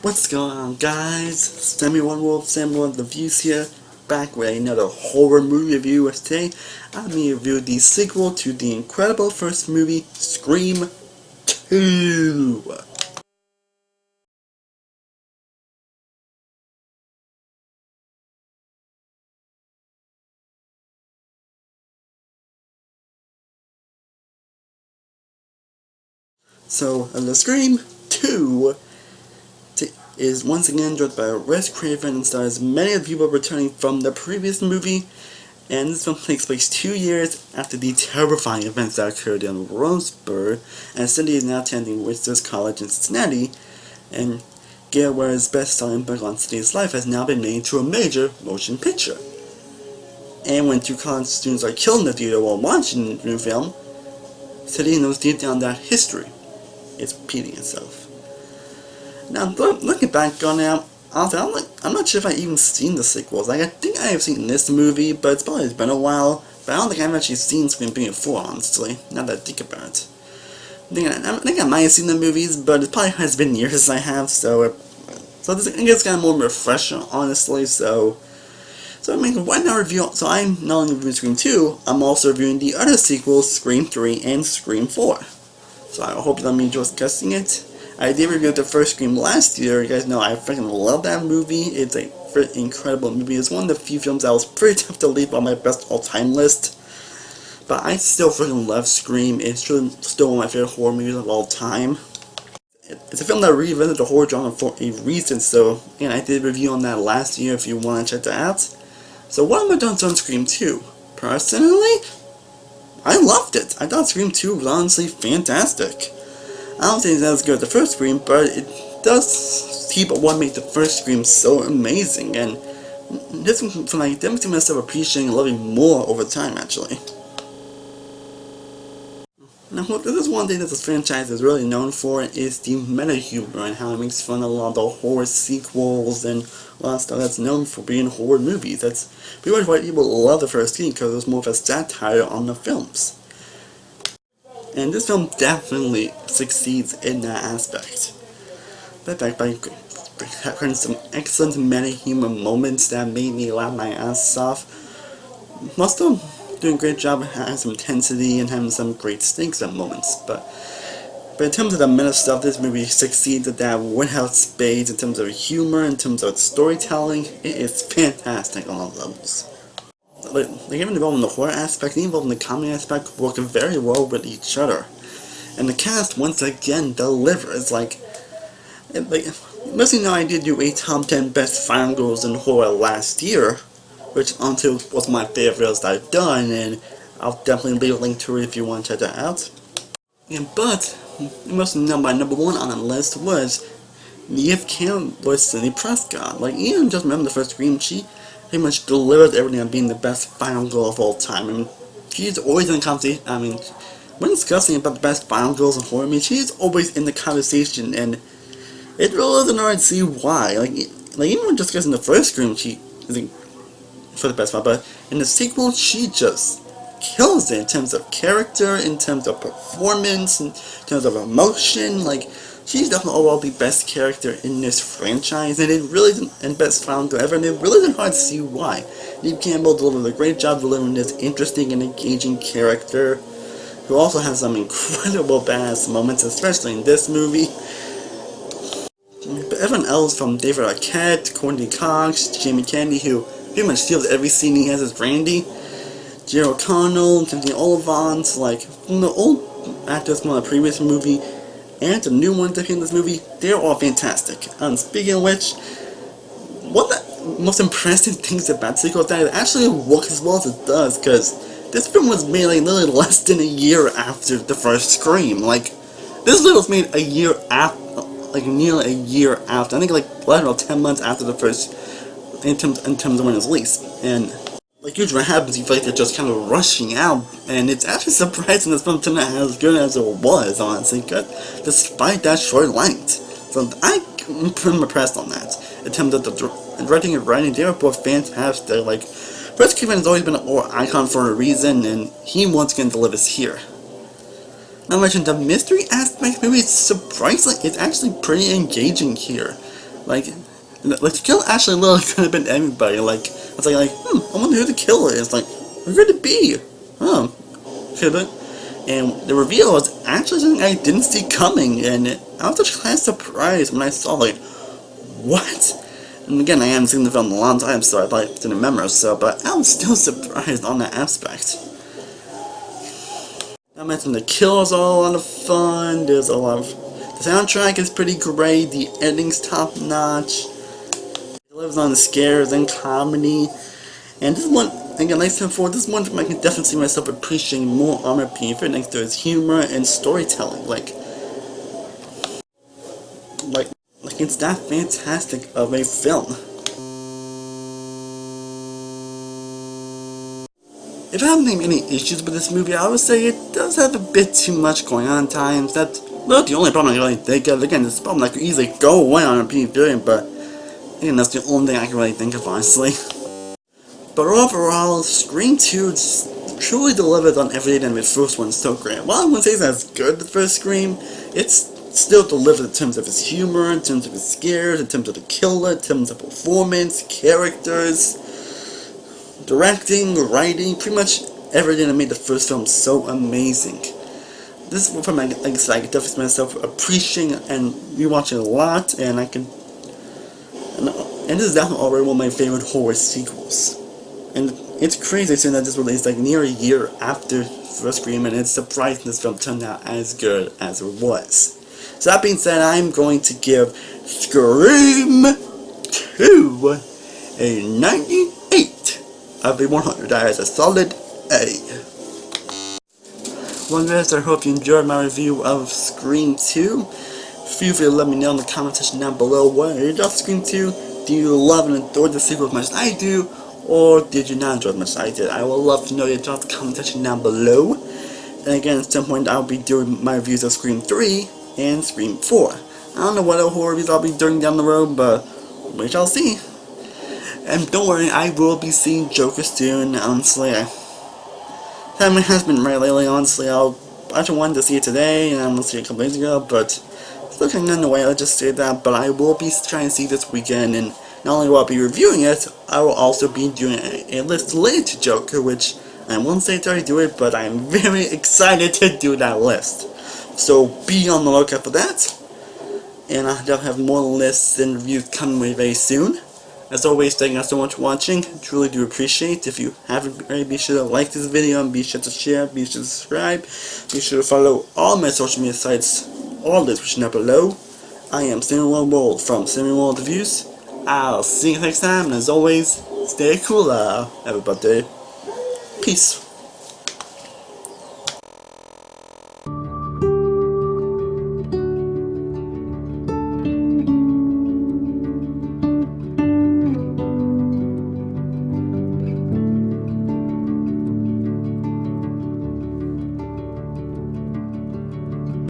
What's going on, guys? Samuel the Views here, back with another horror movie review. Today, I'm going to review the sequel to the incredible first movie, Scream 2. So, the Scream 2 is once again directed by Wes Craven and stars many of the people returning from the previous movie. And this film takes place 2 years after the terrifying events that occurred in Roseburg, and Cindy is now attending Wizards College in Cincinnati, and Gail Ware's best-selling book on Cindy's life has now been made into a major motion picture. And when two college students are killed in the theater while watching the new film, Cindy knows deep down that history is repeating itself. Now, looking back on it, honestly, I'm not sure if I've even seen the sequels. I think I have seen this movie, but it's probably been a while. But I don't think I've actually seen Scream 3 and 4, honestly, now that I think about it. I think I might have seen the movies, but it probably has been years since I have, so this, I guess, kind of more refreshing, honestly. So I mean, why not review? So I'm not only reviewing Scream 2, I'm also reviewing the other sequels, Scream 3 and Scream 4. So I hope you let me enjoy discussing it. I did review the first Scream last year. You guys know I freaking love that movie. It's a freaking incredible movie. It's one of the few films that was pretty tough to leave on my best all-time list. But I still freaking love Scream. It's still one of my favorite horror movies of all time. It's a film that revisited the horror genre for a reason. So, and I did a review on that last year if you want to check that out. So what am I doing on Scream 2? Personally, I loved it. I thought Scream 2 was honestly fantastic. I don't think it's as good as the first Scream, but it does keep what made the first Scream so amazing, and this one from like definitely myself appreciating and loving more over time, actually. Now, this is one thing that this franchise is really known for, is the meta humor and how it makes fun of a lot of the horror sequels and a lot of stuff that's known for being horror movies. That's pretty much why people love the first Scream, because it was more of a satire on the films. And this film definitely succeeds in that aspect. By having some excellent meta-humor moments that made me laugh my ass off. Most of them doing a great job of having some intensity and having some great stakes at moments. But in terms of the meta stuff, this movie succeeds at that without spades in terms of humor, in terms of storytelling. It is fantastic on all levels. Like even involved in the horror aspect, even involved in the comedy aspect, work very well with each other. And the cast once again delivers. Most of you know I did do a top 10 best final girls in horror last year, which honestly was my favorites that I've done, and I'll definitely leave a link to it if you want to check that out. But you must know my number one on the list was Neve Campbell, Sidney Prescott. Like, even just remember the first Scream, she pretty much delivered everything on being the best final girl of all time. I mean, she's always in the conversation. I mean, when discussing about the best final girls in horror, I mean, she's always in the conversation, and it really isn't hard to see why. Like even when discussing the first Scream, she isn't for the best part, but in the sequel, she just kills it in terms of character, in terms of performance, in terms of emotion. Like, she's definitely overall the best character in this franchise, and it really isn't, and best found girl ever, and it really isn't hard to see why. Neve Campbell delivered a great job delivering this interesting and engaging character, who also has some incredible badass moments, especially in this movie. But everyone else, from David Arquette, Courtney Cox, Jamie Kennedy, who pretty much steals every scene he has as Randy, Jerry O'Connell, Timothy Olyphant, like, from the old actors from the previous movie, and the new ones that appear in this movie, they're all fantastic. And speaking of which, one of the most impressive things about the sequel is that it actually works as well as it does, because this film was made like literally less than a year after the first Scream. Like, this literally was made a year after, like nearly a year after. I think like, I don't know, 10 months after the first, in terms of when it was released. And like usually what happens, you feel like they're just kind of rushing out, and it's actually surprising this film turned out as good as it was, honestly, despite that short length. So I'm pretty impressed on that. In terms of the directing and writing, they were both fantastic. Like, Wes Craven has always been an horror icon for a reason, and he once again delivers here. Not to mention the mystery aspect, maybe it's surprisingly, it's actually pretty engaging here. Like the killer actually literally could have been anybody. Like, it's I wonder who the killer is. Like, who could it be? Could it? And the reveal was actually something I didn't see coming, and I was actually kind of surprised when I saw, like, what? And again, I haven't seen the film in a long time, so I probably didn't remember, but I was still surprised on that aspect. I mentioned the kills are a lot of fun, there's a lot of... The soundtrack is pretty great, the editing's top notch, it lives on the scares and comedy, and this one, again, like I said before, this one I can definitely see myself appreciating more on repeat for thanks to its humor and storytelling, like it's that fantastic of a film. If I haven't had any issues with this movie, I would say it does have a bit too much going on at times. That's not the only problem I can really think of. Again, this problem that could easily go away on a repeat viewing, but again, that's the only thing I can really think of, honestly. But overall, Scream 2 truly delivers on everything that the first one's so great. While I wouldn't say it's as good as the first Scream, it's still delivered in terms of its humor, in terms of its scares, in terms of the killer, in terms of performance, characters, directing, writing, pretty much everything that made the first film so amazing. This is from, like I said, I can definitely see myself appreciating and rewatching a lot, and and this is definitely already one of my favorite horror sequels. And it's crazy seeing that this released like near a year after first Scream, and it's surprising this film turned out as good as it was. So that being said, I'm going to give Scream 2 a 98 of a 100. That is a solid A. Well guys, I hope you enjoyed my review of Scream 2. Feel free to let me know in the comment section down below what you thought of Scream 2. Do you love and adore the sequel as much as I do? Or did you not enjoy it as much as I did? I would love to know your thoughts in the comment section down below. And again, at some point I'll be doing my reviews of Scream 3 and Scream 4. I don't know what other horror reviews I'll be doing down the road, but we shall see. And don't worry, I will be seeing Joker soon, honestly. Time has been right lately, honestly. I actually wanted to see it today, and I'm going to see it a couple days ago, but it's looking in the way, I'll just say that. But I will be trying to see this weekend, and not only will I be reviewing it, I will also be doing a list related to Joker, which I won't say to already do it, but I'm very excited to do that list. So be on the lookout for that, and I'll have more lists and reviews coming very soon. As always, thank you guys so much for watching. Truly do appreciate. If you haven't already, be sure to like this video, and be sure to share, be sure to subscribe, be sure to follow all my social media sites, all the description down below. I am Samuel World from Samuel World Reviews. I'll see you next time, and as always, stay cool, everybody. Peace.